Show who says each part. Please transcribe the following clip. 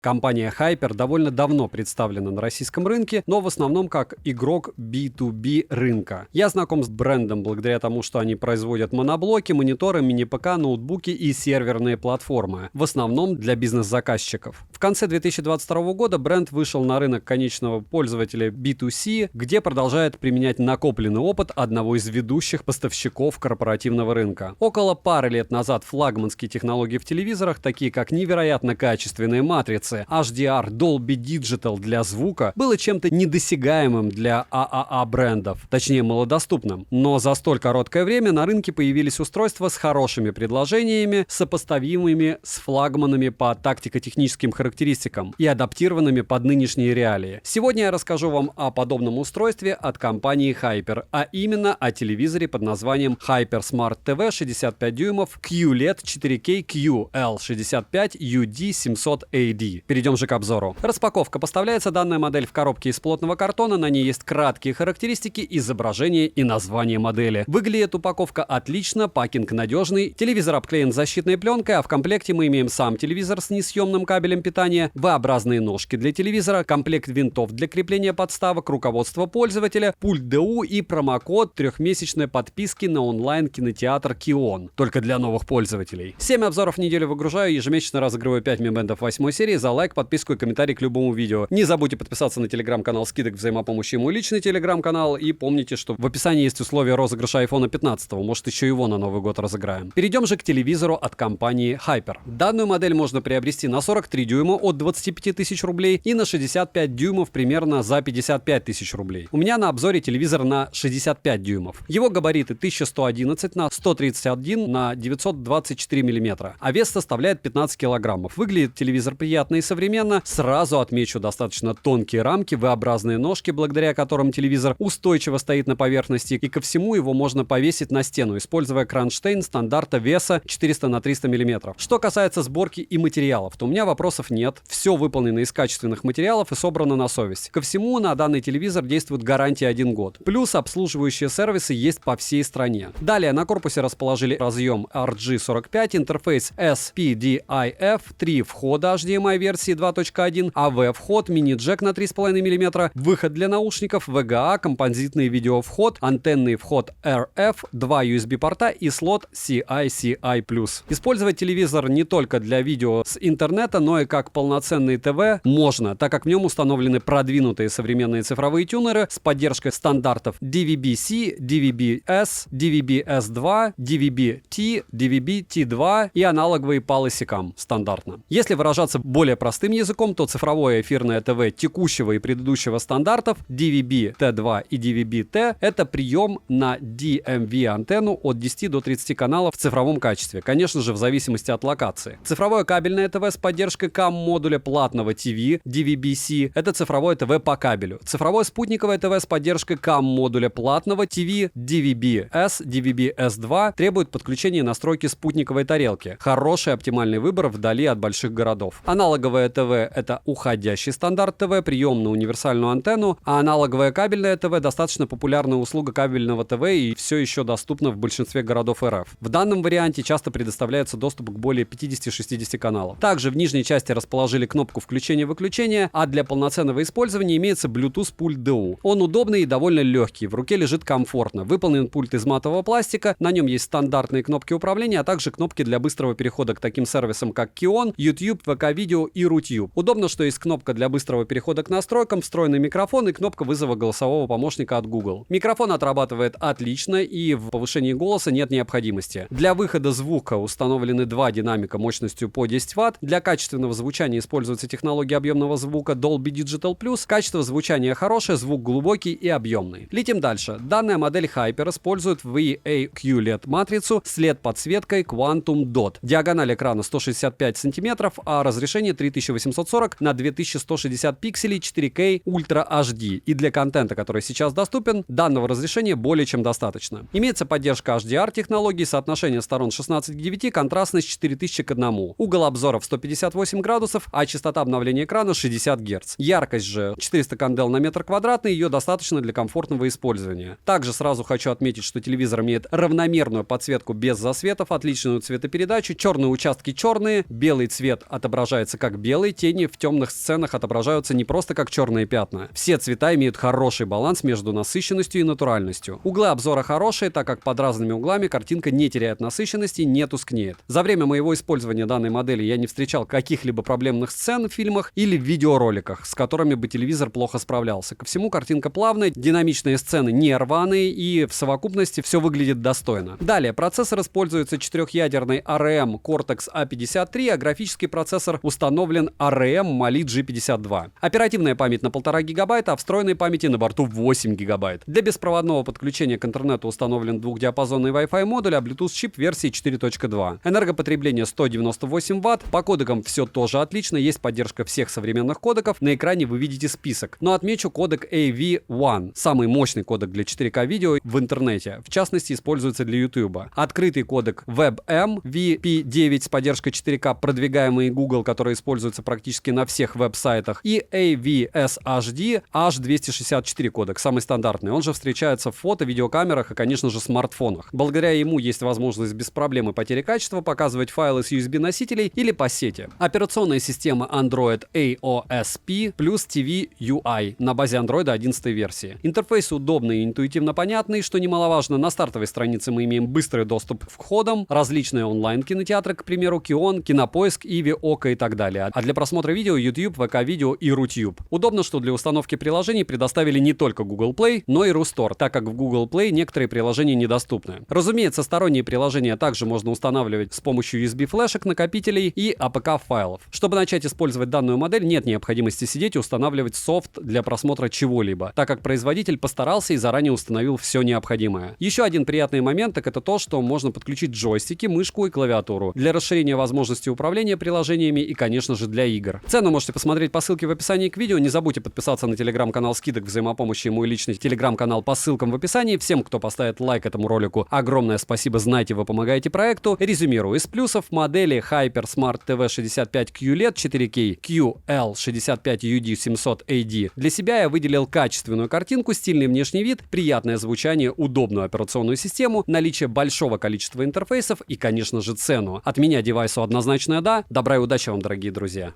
Speaker 1: Компания Hyper довольно давно представлена на российском рынке, но в основном как игрок B2B рынка. Я знаком с брендом благодаря тому, что они производят моноблоки, мониторы, мини-ПК, ноутбуки и серверные платформы, в основном для бизнес-заказчиков. В конце 2022 года бренд вышел на рынок конечного пользователя B2C, где продолжает применять накопленный опыт одного из ведущих поставщиков корпоративного рынка. Около пары лет назад флагманские технологии в телевизорах, такие как невероятно качественные матрицы, HDR, Dolby Digital для звука, было чем-то недосягаемым для ААА брендов, точнее малодоступным. Но за столь короткое время на рынке появились устройства с хорошими предложениями, сопоставимыми с флагманами по тактико-техническим характеристикам и адаптированными под нынешние реалии. Сегодня я расскажу вам о подобном устройстве от компании Hyper, а именно о телевизоре под названием Hyper Smart TV 65 дюймов QLED 4K QL65 UD700AD. Перейдем же к обзору. Распаковка. Поставляется данная модель в коробке из плотного картона, на ней есть краткие характеристики, изображение и название модели. Выглядит упаковка отлично, пакинг надежный, телевизор обклеен защитной пленкой, а в комплекте мы имеем сам телевизор с несъемным кабелем питания, V-образные ножки для телевизора, комплект винтов для крепления подставок, руководство пользователя, пульт ДУ и промокод 3-месячной подписки на онлайн-кинотеатр Kion, только для новых пользователей. 7 обзоров в неделю выгружаю, ежемесячно разыгрываю 5 мембендов 8 серии за лайк, подписку и комментарий к любому видео. Не забудьте подписаться на телеграм-канал скидок взаимопомощи и мой личный телеграм-канал. И помните, что в описании есть условия розыгрыша iPhone 15. Может, еще его на Новый год разыграем. Перейдем же к телевизору от компании Hyper. Данную модель можно приобрести на 43 дюйма от 25 тысяч рублей и на 65 дюймов примерно за 55 тысяч рублей. У меня на обзоре телевизор на 65 дюймов. Его габариты 1111 на 131 на 924 мм, а вес составляет 15 килограммов. Выглядит телевизор приятно и современно. Сразу отмечу достаточно тонкие рамки, V-образные ножки, благодаря которым телевизор устойчиво стоит на поверхности, и ко всему его можно повесить на стену, используя кронштейн стандарта веса 400 на 300 мм. Что касается сборки и материалов, то у меня вопросов нет. Все выполнено из качественных материалов и собрано на совесть. Ко всему на данный телевизор действует гарантия 1 год. Плюс обслуживающие сервисы есть по всей стране. Далее на корпусе расположили разъем RG45, интерфейс SPDIF, 3 входа HDMI версии 2.1, AV-вход, мини-джек на 3,5 мм, выход для наушников, VGA, композитный видеовход, антенный вход RF, 2 USB-порта и слот CI-CI+. Использовать телевизор не только для видео с интернета, но и как полноценный ТВ можно, так как в нем установлены продвинутые современные цифровые тюнеры с поддержкой стандартов DVB-C, DVB-S, DVB-S2, DVB-T, DVB-T2 и аналоговые PAL и SECAM стандартно. Если выражаться более простым языком, то цифровое эфирное ТВ текущего и предыдущего стандартов DVB-T2 и DVB-T — это прием на DMV-антенну от 10 до 30 каналов в цифровом качестве, конечно же в зависимости от локации. Цифровое кабельное ТВ с поддержкой CAM-модуля платного TV DVB-C — это цифровое ТВ по кабелю. Цифровое спутниковое ТВ с поддержкой CAM-модуля платного TV DVB-S, DVB-S2 требует подключения и настройки спутниковой тарелки. Хороший оптимальный выбор вдали от больших городов. Аналоговое ТВ — это уходящий стандарт ТВ, прием на универсальную антенну, а аналоговое кабельное ТВ — достаточно популярная услуга кабельного ТВ и все еще доступна в большинстве городов РФ. В данном варианте часто предоставляется доступ к более 50-60 каналов. Также в нижней части расположили кнопку включения-выключения, а для полноценного использования имеется Bluetooth пульт DU. Он удобный и довольно легкий, в руке лежит комфортно. Выполнен пульт из матового пластика, на нем есть стандартные кнопки управления, а также кнопки для быстрого перехода к таким сервисам, как Kion, YouTube, ВК-видео и Rutube. Удобно, что есть кнопка для быстрого перехода к настройкам, встроенный микрофон и кнопка вызова голосового помощника от Google. Микрофон отрабатывает отлично и в повышении голоса нет необходимости. Для выхода звука установлены 2 динамика мощностью по 10 Вт. Для качественного звучания используется технология объемного звука Dolby Digital+. Качество звучания хорошее, звук глубокий и объемный. Летим дальше. Данная модель Hyper использует VA-QLED матрицу с LED-подсветкой Quantum Dot. Диагональ экрана 165 см, а разрешение 3840 на 2160 пикселей 4K Ultra HD. И для контента, который сейчас доступен, данного разрешения более чем достаточно. Имеется поддержка HDR технологии, соотношение сторон 16 к 9, контрастность 4000 к 1. Угол обзора в 158 градусов, а частота обновления экрана 60 Гц. Яркость же 400 кандел на метр квадратный, ее достаточно для комфортного использования. Также сразу хочу отметить, что телевизор имеет равномерную подсветку без засветов, отличную цветопередачу, черные участки черные, белый цвет отображается как как белые тени в темных сценах отображаются не просто как черные пятна. Все цвета имеют хороший баланс между насыщенностью и натуральностью. Углы обзора хорошие, так как под разными углами картинка не теряет насыщенности, не тускнеет. За время моего использования данной модели я не встречал каких-либо проблемных сцен в фильмах или в видеороликах, с которыми бы телевизор плохо справлялся. Ко всему, картинка плавная, динамичные сцены не рваные, и в совокупности все выглядит достойно. Далее, процессор используется четырехъядерный ARM Cortex A53, а графический процессор установлен ARM Mali G52. Оперативная память на 1,5 гигабайта, а встроенной памяти на борту 8 гигабайт. Для беспроводного подключения к интернету установлен двухдиапазонный Wi-Fi модуль, а Bluetooth чип версии 4.2. Энергопотребление 198 Вт. По кодекам все тоже отлично, есть поддержка всех современных кодеков. На экране вы видите список. Но отмечу кодек AV1, самый мощный кодек для 4К видео в интернете. В частности, используется для YouTube. Открытый кодек WebM VP9 с поддержкой 4К, продвигаемый Google, который используется практически на всех веб-сайтах. И AVSHD H264 кодек, самый стандартный. Он же встречается в фото, видеокамерах и, конечно же, смартфонах. Благодаря ему есть возможность без проблем и потери качества показывать файлы с USB-носителей или по сети. Операционная система Android AOSP плюс TV UI на базе Android 11 версии. Интерфейс удобный и интуитивно понятный, что немаловажно. На стартовой странице мы имеем быстрый доступ к входам, различные онлайн-кинотеатры, к примеру, Kion, Кинопоиск, Иви, Око и так далее. А для просмотра видео YouTube, ВК-видео и Рутюб. Удобно, что для установки приложений предоставили не только Google Play, но и Рустор, так как в Google Play некоторые приложения недоступны. Разумеется, сторонние приложения также можно устанавливать с помощью USB-флешек, накопителей и APK-файлов. Чтобы начать использовать данную модель, нет необходимости сидеть и устанавливать софт для просмотра чего-либо, так как производитель постарался и заранее установил все необходимое. Еще один приятный момент, так это то, что можно подключить джойстики, мышку и клавиатуру для расширения возможностей управления приложениями и, конечно же, для игр. Цену можете посмотреть по ссылке в описании к видео. Не забудьте подписаться на телеграм-канал скидок взаимопомощи и мой личный телеграм-канал по ссылкам в описании. Всем, кто поставит лайк этому ролику, огромное спасибо, знаете, вы помогаете проекту. Резюмирую. Из плюсов модели Hyper Smart TV 65 QLED 4K QL65UD 700 AD. Для себя я выделил качественную картинку, стильный внешний вид, приятное звучание, удобную операционную систему, наличие большого количества интерфейсов и, конечно же, цену. От меня девайсу однозначное «да». Добра и удачи вам, дорогие друзья!